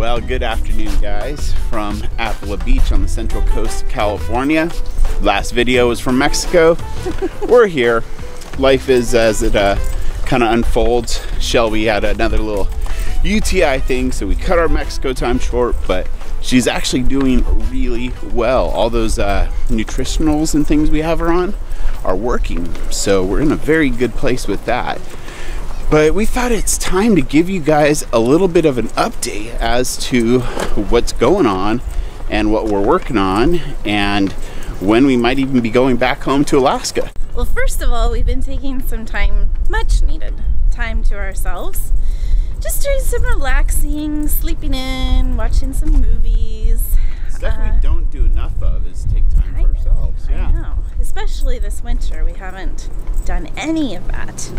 Well, good afternoon, guys, from Apple Beach on the central coast of California. Last video was from Mexico. We're here. Life is as it kind of unfolds. Shelby had another little UTI thing, so we cut our Mexico time short, but she's actually doing really well. All those nutritionals and things we have her on are working, so we're in a very good place with that. But we thought it's time to give you guys a little bit of an update as to what's going on and what we're working on and when we might even be going back home to Alaska. Well, first of all, we've been taking some time, much needed time to ourselves. Just doing some relaxing, sleeping in, watching some movies. Stuff we don't do enough of is take time for ourselves. Yeah. I know. Especially this winter, we haven't done any of that.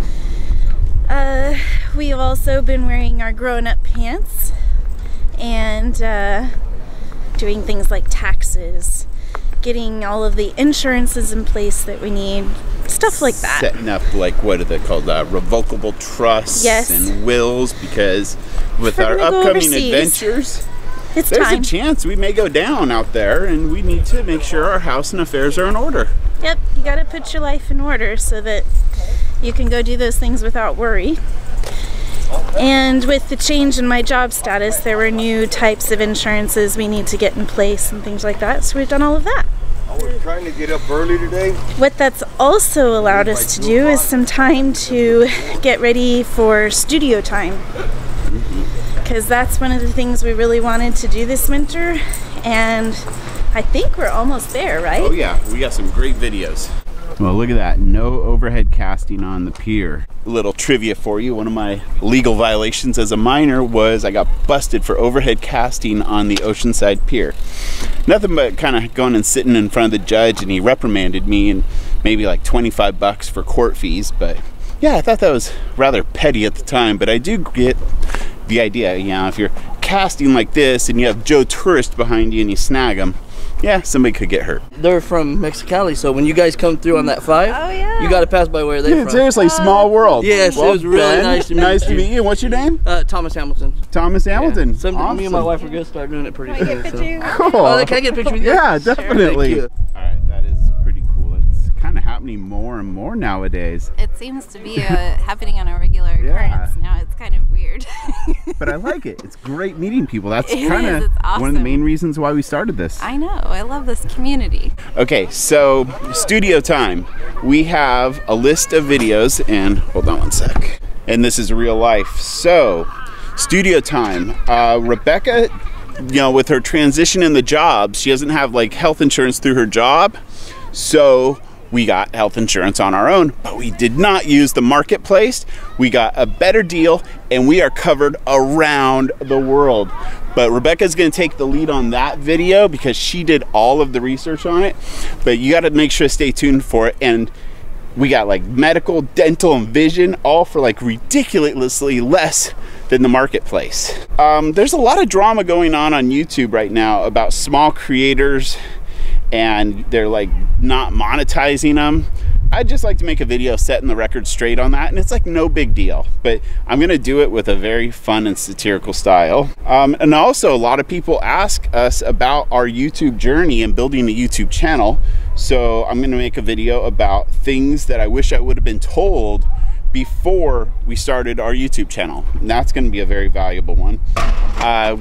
We've also been wearing our grown-up pants and doing things like taxes, getting all of the insurances in place that we need, stuff like that. Setting up, like, what are they called, revocable trusts and wills, because with our upcoming adventures, there's a chance we may go down out there and we need to make sure our house and affairs are in order. Yep, you gotta put your life in order so that you can go do those things without worry. And with the change in my job status, there were new types of insurances we need to get in place and things like that, so we've done all of that. We're trying to get up early today. What that's also allowed us to do is some time to get ready for studio time, because that's one of the things we really wanted to do this winter, and I think we're almost there, right? Oh yeah, we got some great videos. Well, look at that, no overhead casting on the pier. A little trivia for you, one of my legal violations as a minor was I got busted for overhead casting on the Oceanside Pier. Nothing but kind of going and sitting in front of the judge, and he reprimanded me and maybe like 25 bucks for court fees. But yeah, I thought that was rather petty at the time, but I do get the idea. You know, if you're casting like this and you have Joe Tourist behind you and you snag them, yeah, somebody could get hurt. They're from Mexicali, so when you guys come through on that 5, you got to pass by where they're from. Seriously, small world. Yes, well, it was really nice to meet you. Nice to meet you. What's your name? Thomas Hamilton. Thomas Hamilton. Yeah. Awesome. Me and my wife are going to start doing it pretty soon. Can I get a picture? Cool. Can I get a picture with you? Yeah, definitely. Sure. All right, that is pretty cool. It's kind of happening more and more nowadays. It seems to be happening on a regular occurrence now. It's kind of weird. But I like it. It's great meeting people. That's It kind is. of It's awesome. one of the main reasons why we started this. I know. I love this community. Okay, so studio time. We have a list of videos, and hold on one sec. And this is real life. So, studio time. Rebecca, you know, with her transition in the job, she doesn't have like health insurance through her job. So we got health insurance on our own, but we did not use the marketplace. We got a better deal, and we are covered around the world. But Rebecca's gonna take the lead on that video because she did all of the research on it. But you gotta make sure to stay tuned for it. And we got like medical, dental, and vision, all for like ridiculously less than the marketplace. There's a lot of drama going on YouTube right now about small creators, and they're like not monetizing them. I'd just like to make a video setting the record straight on that, and it's like no big deal, but I'm gonna do it with a very fun and satirical style. And also a lot of people ask us about our YouTube journey and building a YouTube channel, so I'm gonna make a video about things that I wish I would have been told before we started our YouTube channel, and that's going to be a very valuable one.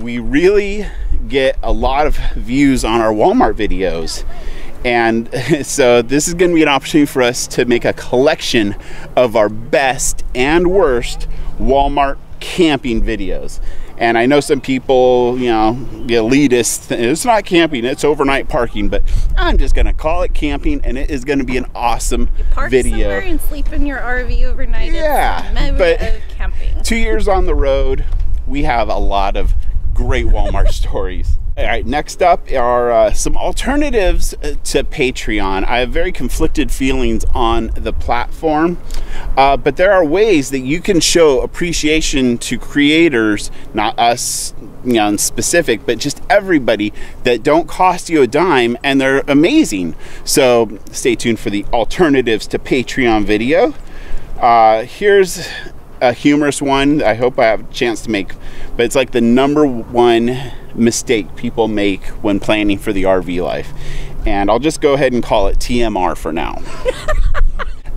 We really get a lot of views on our Walmart videos, and so this is going to be an opportunity for us to make a collection of our best and worst Walmart camping videos. And I know some people, you know, the elitist, it's not camping, it's overnight parking, but I'm just gonna call it camping, and it is gonna be an awesome video. Somewhere and sleep in your RV overnight. Yeah, but of camping. 2 years on the road, we have a lot of great Walmart stories. All right, next up are some alternatives to Patreon. I have very conflicted feelings on the platform, but there are ways that you can show appreciation to creators, not us, you know, in specific, but just everybody, that don't cost you a dime, and they're amazing. So stay tuned for the alternatives to Patreon video. Here's a humorous one I hope I have a chance to make, but it's like the #1 mistake people make when planning for the RV life. And I'll just go ahead and call it TMR for now.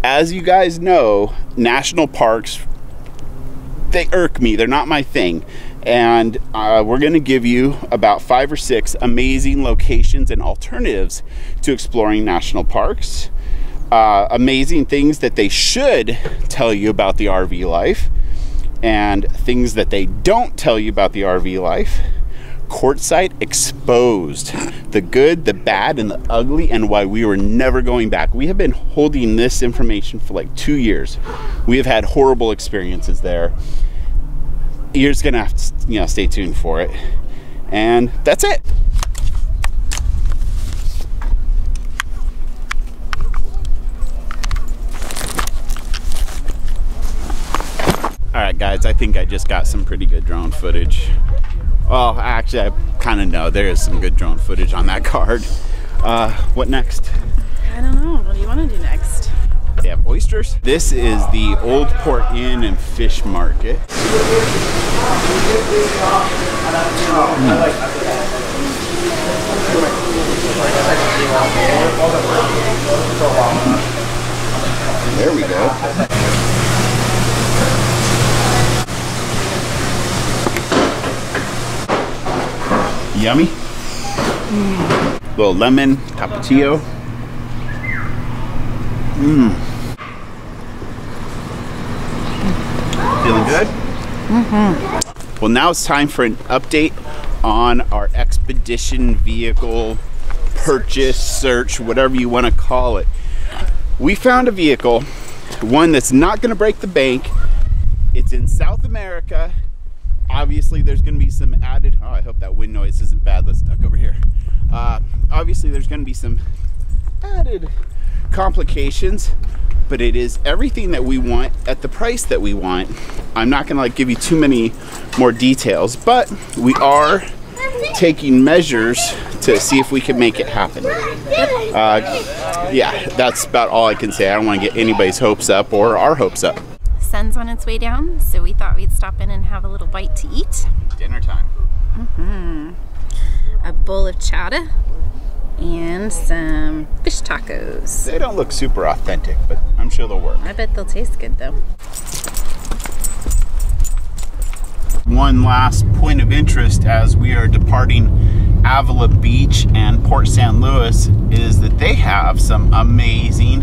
As you guys know, national parks, they irk me. They're not my thing. And we're going to give you about 5 or 6 amazing locations and alternatives to exploring national parks. Amazing things that they should tell you about the RV life, and things that they don't tell you about the RV life. Courtside exposed, the good, the bad, and the ugly, and why we were never going back. We have been holding this information for like 2 years. We have had horrible experiences there. You're just gonna have to, you know, stay tuned for it. And that's it. All right, guys, I think I just got some pretty good drone footage. Well, actually, I kind of know there is some good drone footage on that card. What next? I don't know. What do you want to do next? They have oysters. This is the Old Port Inn and Fish Market. There we go. Yummy. Little lemon tapatio. Feeling good? Well, now it's time for an update on our expedition vehicle purchase, search, whatever you want to call it. We found a vehicle, one that's not going to break the bank. It's in South America. Obviously, there's going to be some added, oh, I hope that wind noise isn't bad. Let's duck over here. Obviously, there's going to be some added complications, but it is everything that we want at the price that we want. I'm not going to like give you too many more details, but we are taking measures to see if we can make it happen. Yeah, that's about all I can say. I don't want to get anybody's hopes up or our hopes up. Sun's on its way down, so we thought we'd stop in and have a little bite to eat. Dinner time. A bowl of chowder and some fish tacos. They don't look super authentic, but I'm sure they'll work. I bet they'll taste good though. One last point of interest as we are departing Avila Beach and Port San Luis is that they have some amazing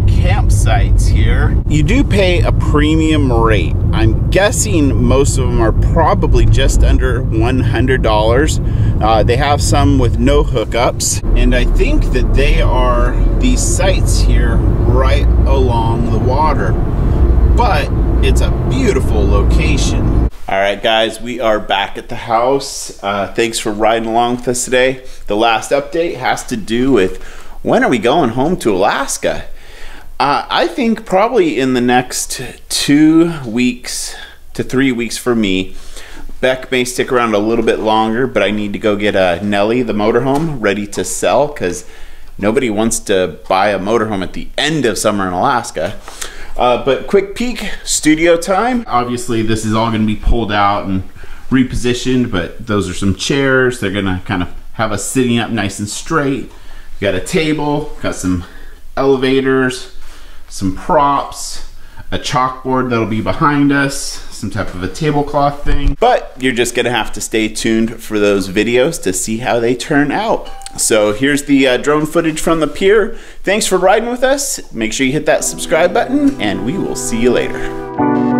campsites here. You do pay a premium rate. I'm guessing most of them are probably just under $100. They have some with no hookups, and I think that they are these sites here right along the water, but it's a beautiful location. All right, guys, we are back at the house. Thanks for riding along with us today. The last update has to do with when are we going home to Alaska? I think probably in the next 2 weeks to 3 weeks for me. Beck may stick around a little bit longer, but I need to go get Nellie, the motorhome, ready to sell because nobody wants to buy a motorhome at the end of summer in Alaska. But quick peek, studio time. Obviously, this is all going to be pulled out and repositioned, but those are some chairs. They're going to kind of have us sitting up nice and straight. We got a table, got some elevators, some props, a chalkboard that'll be behind us, some type of a tablecloth thing. But you're just gonna have to stay tuned for those videos to see how they turn out. So here's the drone footage from the pier. Thanks for riding with us. Make sure you hit that subscribe button, and we will see you later.